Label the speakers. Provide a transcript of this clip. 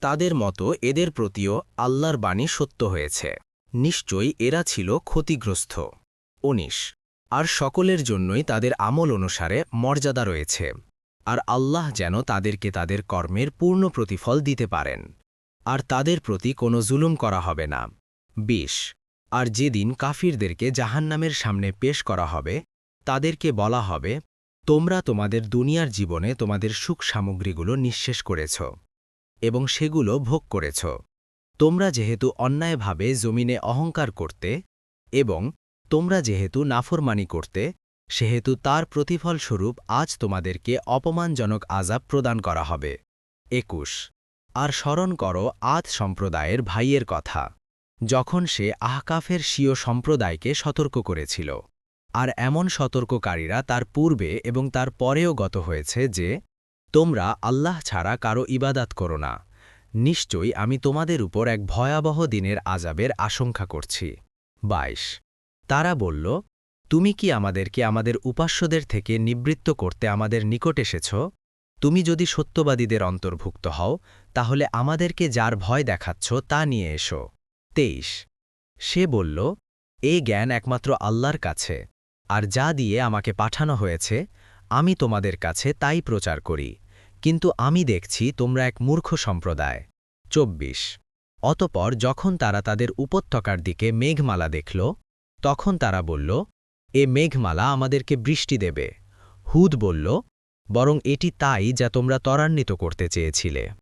Speaker 1: তাদের মতো এদের প্রতিও আল্লাহর বাণী সত্য হয়েছে। নিশ্চয়ই এরা ছিল ক্ষতিগ্রস্ত। ১৯ আর সকলের জন্যই তাদের আমল অনুসারে মর্যাদা রয়েছে, আর আল্লাহ যেন তাদেরকে তাদের কর্মের পূর্ণ প্রতিফল দিতে পারেন, আর তাদের প্রতি কোনো জুলুম করা হবে না। ২০ আর যেদিন কাফিরদেরকে জাহান্নামের সামনে পেশ করা হবে, তাদেরকে বলা হবে, তোমরা তোমাদের দুনিয়ার জীবনে তোমাদের সুখ সামগ্রীগুলো নিঃশেষ করেছ এবং সেগুলো ভোগ করেছ। তোমরা যেহেতু অন্যায়ভাবে জমিনে অহংকার করতে এবং তোমরা যেহেতু নাফরমানি করতে, সেহেতু তার প্রতিফলস্বরূপ আজ তোমাদেরকে অপমানজনক আযাব প্রদান করা হবে। ২১ আর স্মরণ করো আদ সম্প্রদায়ের ভাইয়ের কথা, যখন সে আহকাফের স্বীয় সম্প্রদায়কে সতর্ক করেছিল। আর এমন সতর্ককারীরা তার পূর্বে এবং তার পরেও গত হয়েছে যে, তোমরা আল্লাহ ছাড়া কারো ইবাদাত করো না, নিশ্চয়ই আমি তোমাদের উপর এক ভয়াবহ দিনের আযাবের আশঙ্কা করছি। ২২ তারা বলল, তুমি কি আমাদেরকে আমাদের উপাস্যদের থেকে নিবৃত্ত করতে আমাদের নিকট এসেছ? তুমি যদি সত্যবাদীদের অন্তর্ভুক্ত হও, তাহলে আমাদেরকে যার ভয় দেখাচ্ছ তা নিয়ে এসো। ২৩ সে বলল, এই জ্ঞান একমাত্র আল্লাহর কাছে, আর যা দিয়ে আমাকে পাঠানো হয়েছে আমি তোমাদের কাছে তাই প্রচার করি, কিন্তু আমি দেখছি তোমরা এক মূর্খ সম্প্রদায়। ২৪ অতঃপর যখন তারা তাদের উপত্যকার দিকে মেঘমালা দেখল, তখন তারা বলল, এ মেঘমালা আমাদেরকে বৃষ্টি দেবে। হুদ বলল, বরং এটি তাই যা তোমরা ত্বরান্বিত করতে চেয়েছিলে।